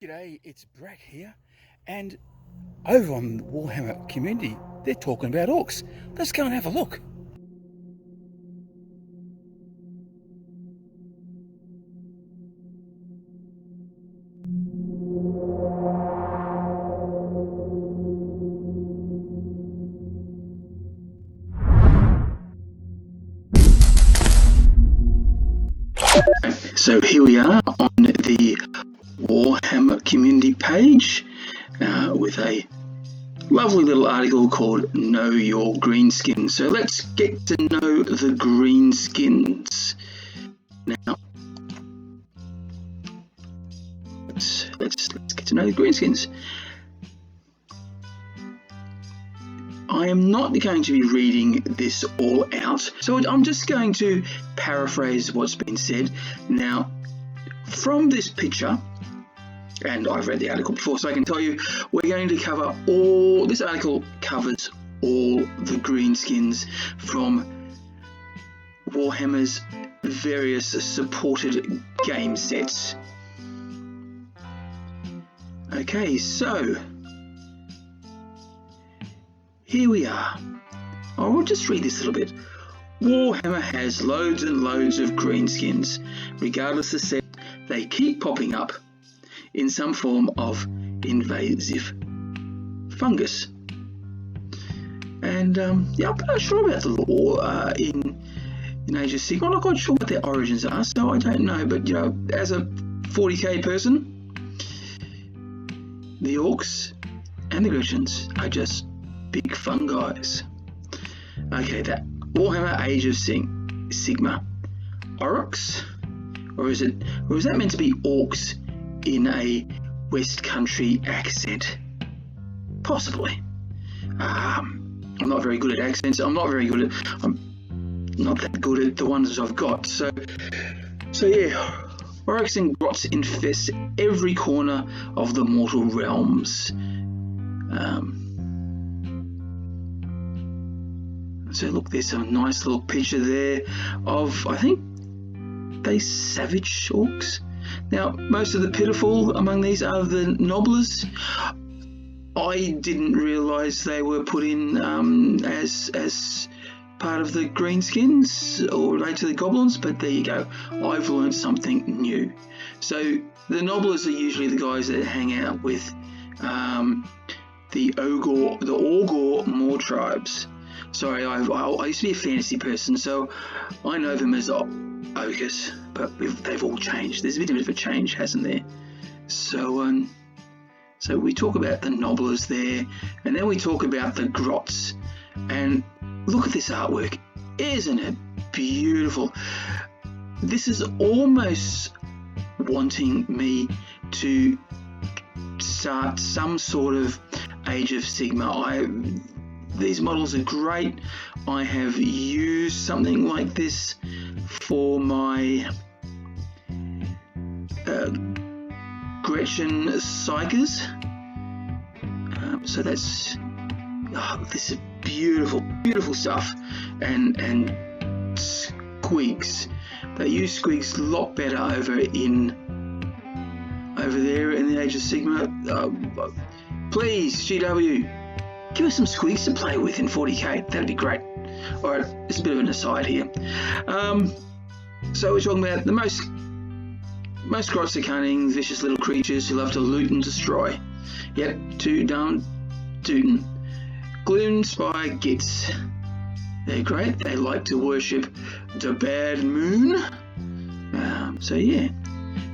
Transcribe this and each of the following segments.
G'day, it's Brak here, and over on the Warhammer community, they're talking about orcs. Let's go and have a look. So here we are on the Warhammer community page with a lovely little article called Know Your Greenskins. So let's get to know the Greenskins. Now, let's get to know the Greenskins. I am not going to be reading this all out, so I'm just going to paraphrase what's been said. Now, from this picture, and I've read the article before, so I can tell you we're going to cover all. This article covers all the Greenskins from Warhammer's various supported game sets. Okay, so here we are. I will just read this a little bit. Warhammer has loads and loads of Greenskins. Regardless of set, they keep popping up in some form of invasive fungus. And yeah, I'm not sure about the lore in Age of Sigmar. I'm not quite sure what their origins are, so I don't know. But you know, as a 40k person, the Orks and the Greenskins are just big fun guys. Okay, that Warhammer Age of Sigmar Orks, or is that meant to be Orks in a West Country accent? Possibly. I'm not very good at accents. I'm not that good at the ones I've got. So yeah, Orks and Grots infest every corner of the mortal realms. So look, there's a nice little picture there of, I think, they savage orcs. Now, most of the pitiful among these are the nobblers. I didn't realise they were put in as part of the Greenskins or related to the goblins, but there you go. I've learned something new. So the nobblers are usually the guys that hang out with the Ogre Moor tribes. Sorry, I used to be a fantasy person, so I know them as ogres, but they've all changed. There's been a bit of a change, hasn't there? So we talk about the nobblers there, and then we talk about the grots. And look at this artwork. Isn't it beautiful? This is almost wanting me to start some sort of Age of Sigmar. These models are great. I have used something like this for my Gretchen Psychers. So that's this is beautiful, beautiful stuff. And squigs. They use squigs a lot better over there in the Age of Sigmar. Please, GW, give us some squigs to play with in 40k. That'd be great. Alright, it's a bit of an aside here. So we're talking about the most grots are cunning, vicious little creatures who love to loot and destroy. Yep, too darn tootin'. Gloom Spy Gits. They're great. They like to worship the bad moon. So yeah.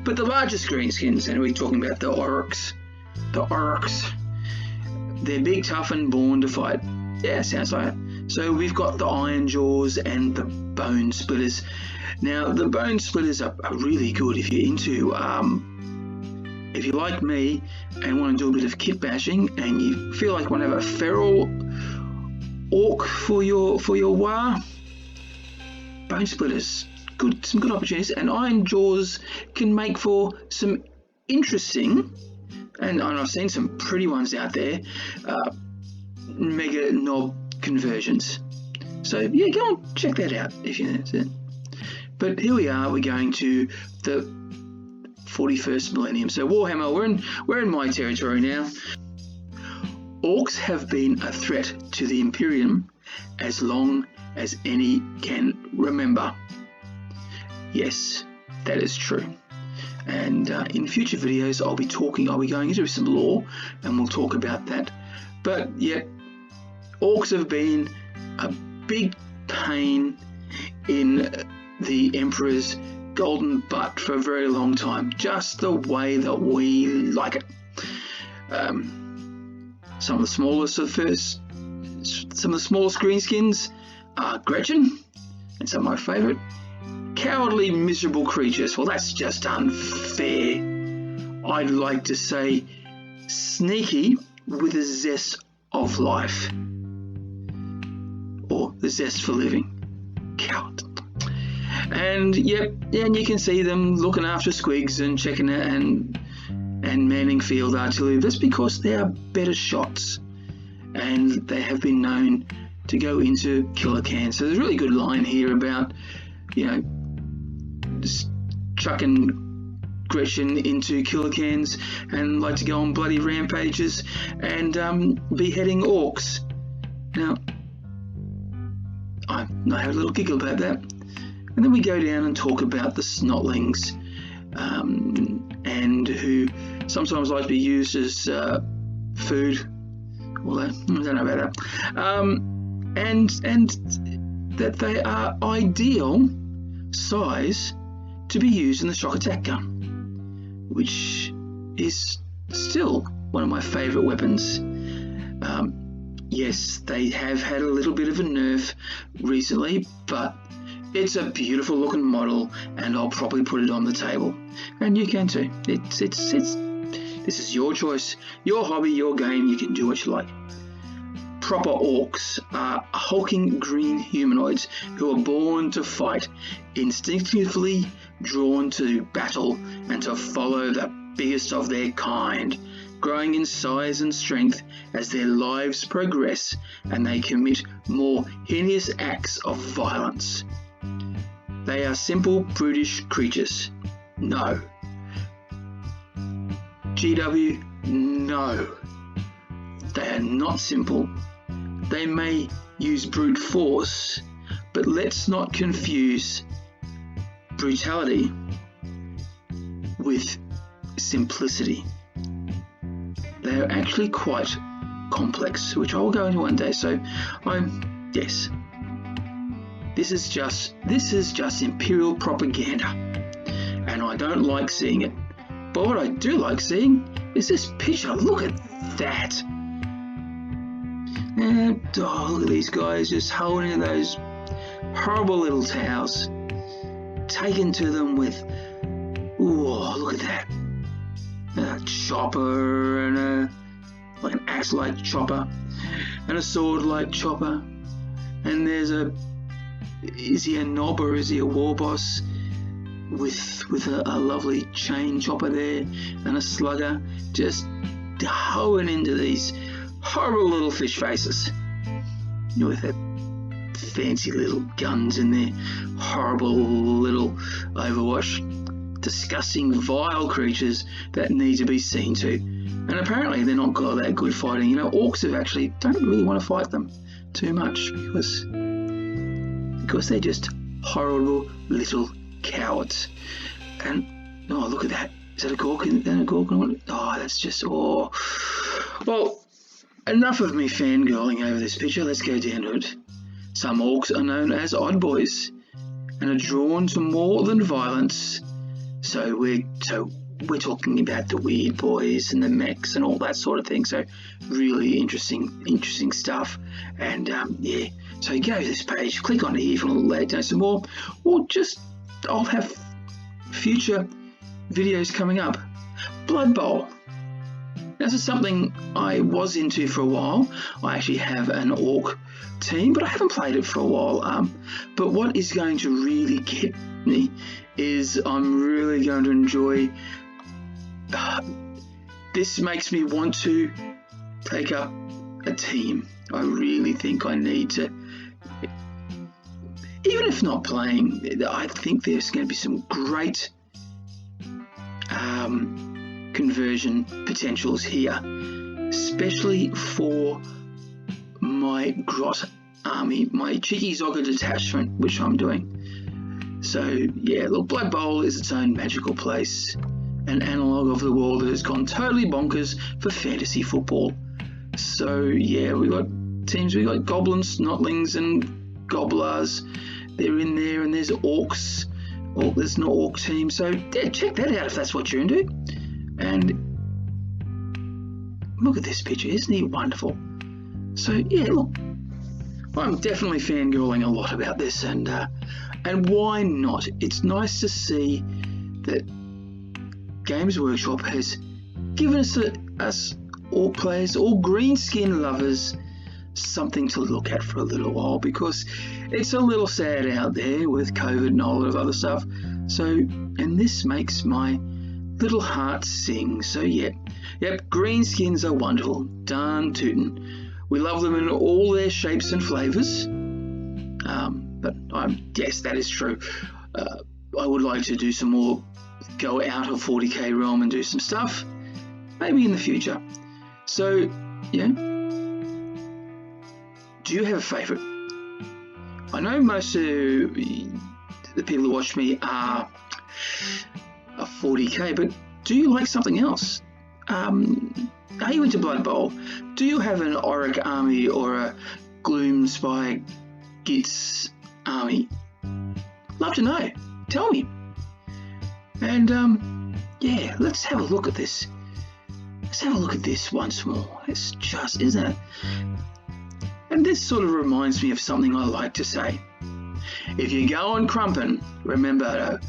But the largest Greenskins, and we're talking about the Orks. The Orks. They're big, tough, and born to fight. Yeah, sounds like it. So we've got the Iron Jaws and the Bone Splitters. Now, the Bone Splitters are really good if you're into, if you like me and want to do a bit of kit bashing, and you feel like you want to have a feral orc for your war. Bone Splitters, some good opportunities, and Iron Jaws can make for some interesting. And I've seen some pretty ones out there, mega knob conversions. So yeah, go and check that out if you're interested. But here we are, we're going to the 41st millennium. So Warhammer, we're in my territory now. Orcs have been a threat to the Imperium as long as any can remember. Yes, that is true. And in future videos, I'll be going into some lore, and we'll talk about that. But yet, orcs have been a big pain in the Emperor's golden butt for a very long time, just the way that we like it. Some of the smallest greenskins are Gretchen, and some of my favourite, cowardly, miserable creatures. Well, that's just unfair. I'd like to say sneaky with a zest of life, or the zest for living. Coward. And yep, and you can see them looking after squigs and checking it and manning field artillery. That's because they are better shots, and they have been known to go into killer cans. So there's a really good line here about, you know, just chucking Gretchen into killer cans and like to go on bloody rampages and beheading orcs. Now, I have a little giggle about that. And then we go down and talk about the snotlings, and who sometimes like to be used as food. Although I don't know about that. And that they are ideal size to be used in the shock attack gun, which is still one of my favourite weapons. Yes, they have had a little bit of a nerf recently, but it's a beautiful looking model, and I'll probably put it on the table, and you can too. This is your choice, your hobby, your game. You can do what you like. Proper orcs are hulking green humanoids who are born to fight, instinctively drawn to battle and to follow the biggest of their kind, growing in size and strength as their lives progress and they commit more heinous acts of violence. They are simple, brutish creatures. No. GW, no. They are not simple. They may use brute force, but let's not confuse brutality with simplicity. They are actually quite complex, which I will go into one day. So, yes. This is just Imperial propaganda, and I don't like seeing it. But what I do like seeing is this picture. Look at that. And look at these guys just holding those horrible little towels, taken to them with, whoa, look at that. A chopper and like an axe-like chopper and a sword-like chopper. And there's is he a knob or is he a war boss with a lovely chain chopper there and a slugger, just hoeing into these horrible little fish faces, with their fancy little guns and their horrible little Overwatch. Disgusting, vile creatures that need to be seen to. And apparently they're not all that good fighting. You know, orcs don't really want to fight them too much because they're just horrible little cowards. And oh, look at that. Is that a Gorgon? Oh, that's just, oh. Well, enough of me fangirling over this picture. Let's go down to it. Some orcs are known as odd boys and are drawn to more than violence. So we're talking about the weird boys and the mechs and all that sort of thing. So really interesting stuff. And yeah, so go to this page, click on here if you want to lay down some more, or just I'll have future videos coming up. Blood Bowl. This is something I was into for a while. I actually have an orc team, but I haven't played it for a while. But what is going to really get me is I'm really going to enjoy. This makes me want to take up a team. I really think I need to, even if not playing, I think there's going to be some great conversion potentials here, especially for my Grot army, my cheeky Zogger detachment, which I'm doing. So yeah, look, Blood Bowl is its own magical place, an analogue of the world that has gone totally bonkers for fantasy football. So yeah, we got teams, we got goblins, snotlings, and gobblers. They're in there, and there's orcs. Oh, there's an orc team. So yeah, check that out if that's what you're into. And look at this picture, isn't he wonderful? So yeah, look, I'm definitely fangirling a lot about this, and why not? It's nice to see that Games Workshop has given us all players, all greenskin lovers, something to look at for a little while, because it's a little sad out there with COVID and a lot of other stuff. So, and this makes my little heart sing. So yep, greenskins are wonderful, darn tootin'. We love them in all their shapes and flavours. But yes, that is true. I would like to do some more, go out of 40k realm and do some stuff, maybe in the future. So yeah, do you have a favourite? I know most of the people who watch me are 40k, but do you like something else? Are you into Blood Bowl? Do you have an Auric army or a Gloom Spy Gits army? Love to know. Tell me. And yeah, let's have a look at this. Let's have a look at this once more. It's just, isn't it? And this sort of reminds me of something I like to say. If you're going crumpin', remember to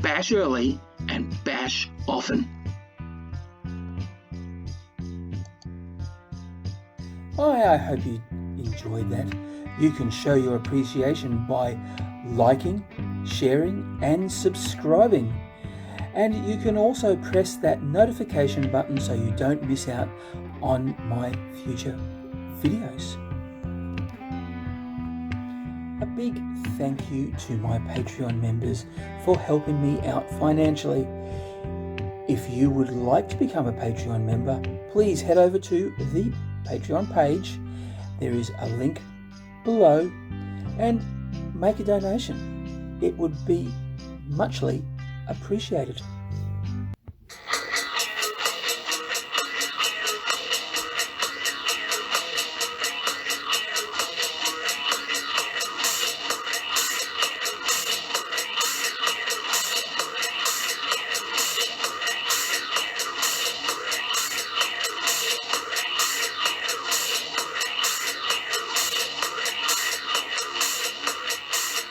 bash early and bash often. I hope you enjoyed that. You can show your appreciation by liking, sharing and subscribing. And you can also press that notification button so you don't miss out on my future videos. A big thank you to my Patreon members for helping me out financially. If you would like to become a Patreon member, please head over to the Patreon page. There is a link below, and make a donation. It would be muchly appreciated.